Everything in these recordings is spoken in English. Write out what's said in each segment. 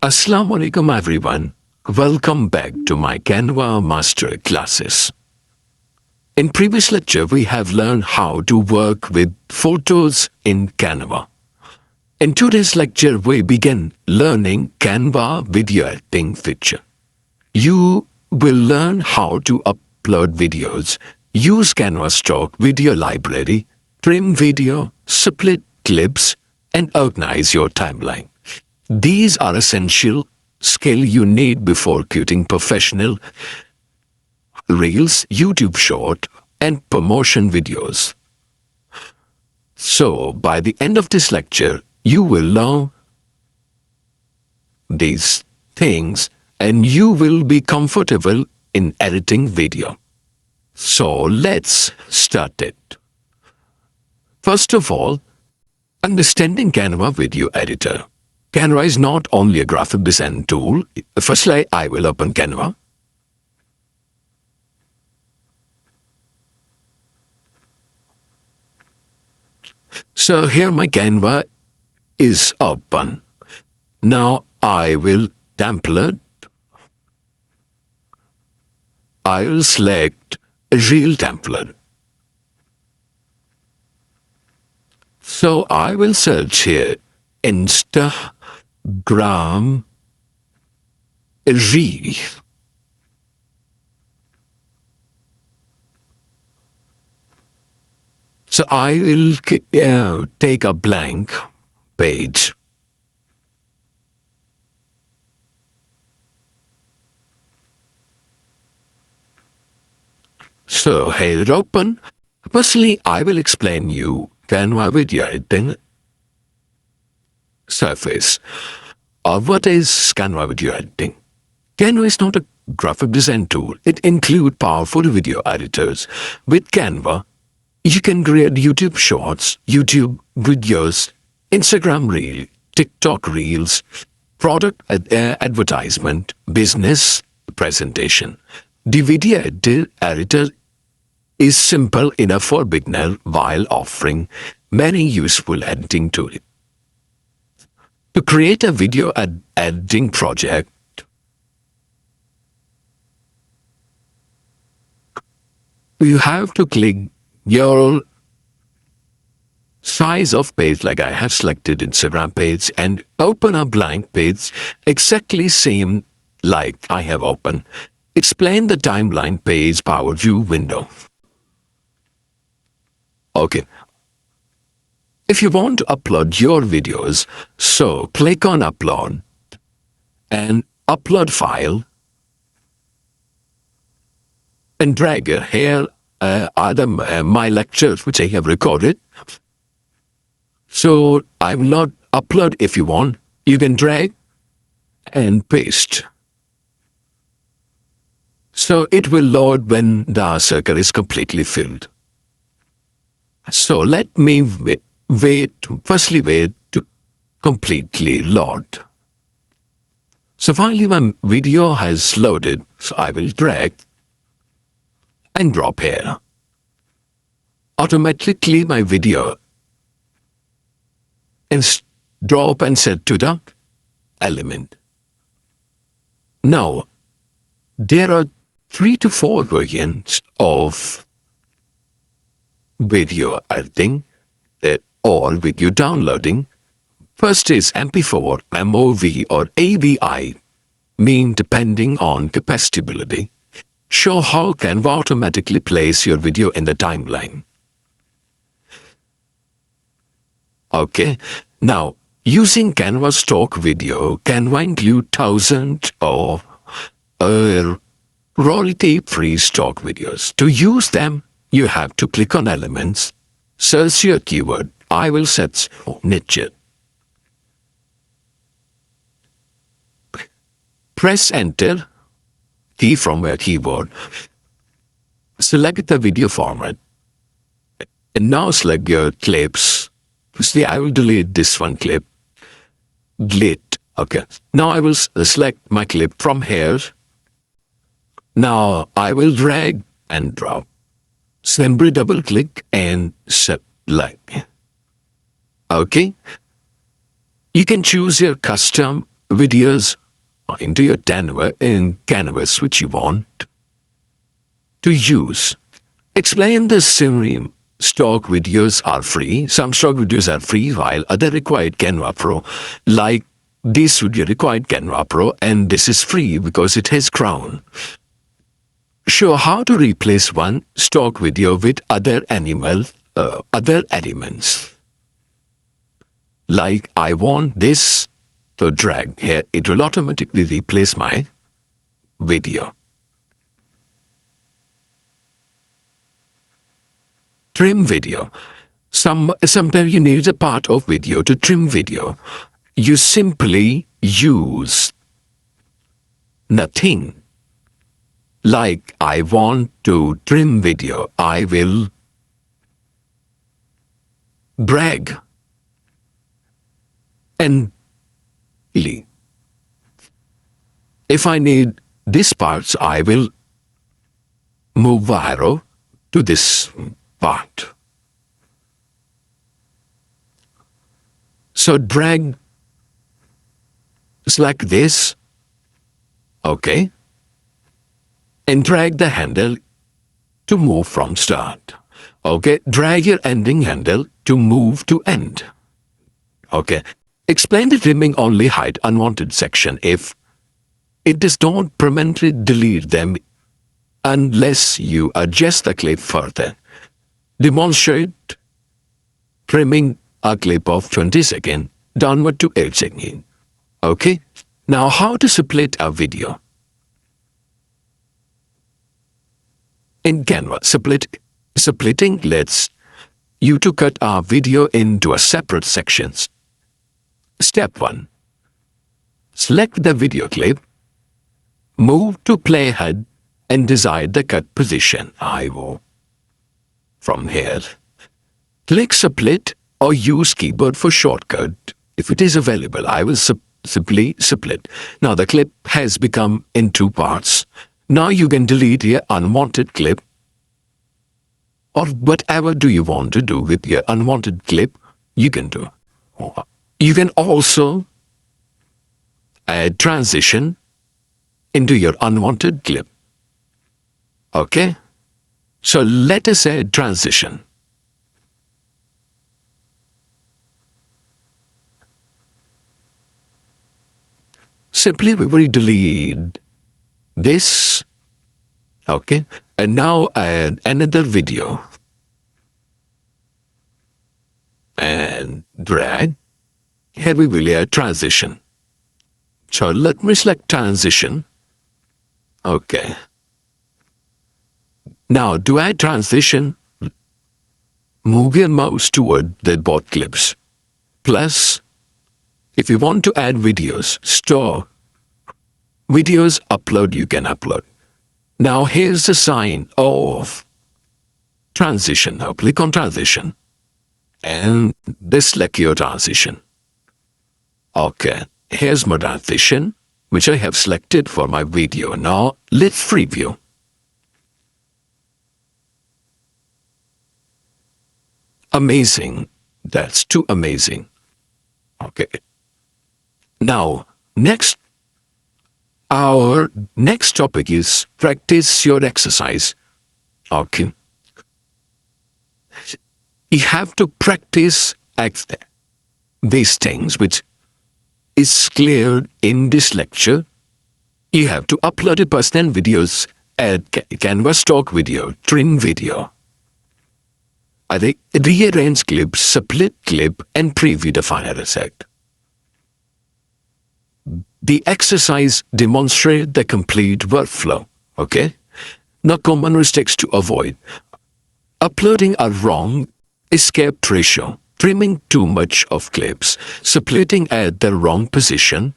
Assalamu alaikum everyone. Welcome back to my Canva master classes. In previous lecture, we have learned how to work with photos in Canva. In today's lecture, we begin learning Canva video editing feature. You will learn how to upload videos, use Canva stock video library, trim video, split clips, and organize your timeline. These are essential skills you need before creating professional Reels, YouTube Short, and promotion videos. So, by the end of this lecture, you will learn these things and you will be comfortable in editing video. So, let's start it. First of all, understanding Canva Video Editor. Canva is not only a graphic design tool. Firstly, I will open Canva. So here my Canva is open. Now I will template. I will select a real template. So I will search here Instagram Reel. So I will take a blank page. So here open. Firstly, I will explain you Canva video editing surface. What is Canva video editing? Canva is not a graphic design tool. It includes powerful video editors. With Canva, you can create YouTube Shorts, YouTube videos, Instagram Reel, TikTok Reels, product advertisement, business presentation. The video editor is simple enough for beginner while offering many useful editing tools. To create a video editing project, you have to click your size of page, like I have selected Instagram page, and open a blank page exactly same like I have opened. Explain the timeline page power view window. Okay. If you want to upload your videos, so click on upload and upload file and drag here my lectures which I have recorded. So I will not upload. If you want, you can drag and paste. So it will load when the circle is completely filled. So let me firstly wait to completely load. So finally my video has loaded, so I will drag and drop here. Automatically my video is drop and set to the element. Now, there are 3 to 4 variants of video editing or video downloading. First is MP4, MOV or AVI, mean depending on compatibility. Show how Canva automatically place your video in the timeline. Okay, now using Canva stock video, Canva include thousands of royalty-free stock videos. To use them, you have to click on elements, search your keyword. I will search niche. Press enter key from your keyboard. Select the video format. And now select your clips. See, I will delete this one clip. Delete. Okay. Now I will select my clip from here. Now I will drag and drop. Simply double click and select. Okay. You can choose your custom videos into your canvas which you want to use. Explain the summary. Stock videos are free. Some stock videos are free while other required Canva Pro. Like this video required Canva Pro and this is free because it has crown. Show how to replace one stock video with other elements. Like I want this to drag here. It will automatically replace my video. Trim video. Sometimes you need a part of video to trim video. You simply use nothing. Like I want to trim video, I will drag and if I need this parts, I will move arrow to this part. So drag, select this, okay, and drag the handle to move from start. Okay, drag your ending handle to move to end. Okay, explain the trimming only hide unwanted section if it does not permanently delete them unless you adjust the clip further. Demonstrate trimming a clip of 20 seconds downward to 8 seconds. Okay, now how to split a video. In Canva, splitting lets you to cut our video into a separate sections. Step 1. Select the video clip, move to playhead and decide the cut position. I will. From here, click split or use keyboard for shortcut. If it is available, I will simply split. Now the clip has become in 2 parts. Now you can delete your unwanted clip or whatever do you want to do with your unwanted clip, you can do. You can also add transition into your unwanted clip. Okay? So let us add transition. Simply we will delete this. Okay? And now add another video. And drag. Here we will add transition. So let me select transition. Okay. Now to add transition, move your mouse toward the both clips. Plus, if you want to add videos, store videos, upload, you can upload. Now here's the sign of transition. Now click on transition and select your transition. Okay, here's my transition, which I have selected for my video. Now let's preview. Amazing. That's too amazing. Okay. Now, our next topic is practice your exercise. Okay. You have to practice these things which is clear in this lecture. You have to upload your personal videos, add Canva stock video, trim video. Rearrange clip, split clip, and preview the final result. The exercise demonstrates the complete workflow. Okay? Now common mistakes to avoid. Uploading a wrong escape ratio, trimming too much of clips, splitting at the wrong position,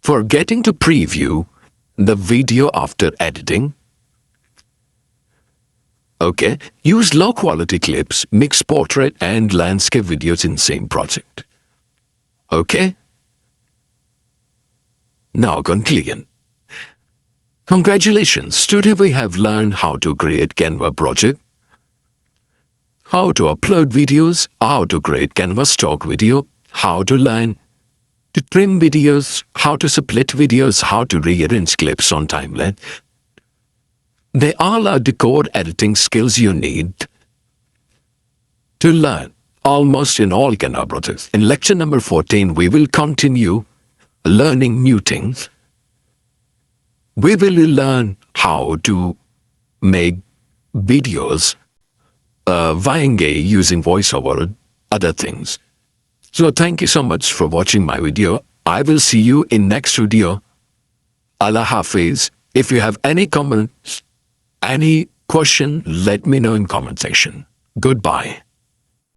forgetting to preview the video after editing. Okay, use low quality clips, mix portrait and landscape videos in same project. Okay? Now conclusion. Congratulations, today we have learned how to create Canva project, how to upload videos, how to create Canva stock video, how to learn to trim videos, how to split videos, how to rearrange clips on timeline. They all are the core editing skills you need to learn almost in all Canva projects. In lecture number 14, we will continue learning new things. We will learn how to make videos via using voiceover, other things. So thank you so much for watching my video. I will see you in next video. Allah Hafiz. If you have any comments, any question, let me know in comment section. Goodbye.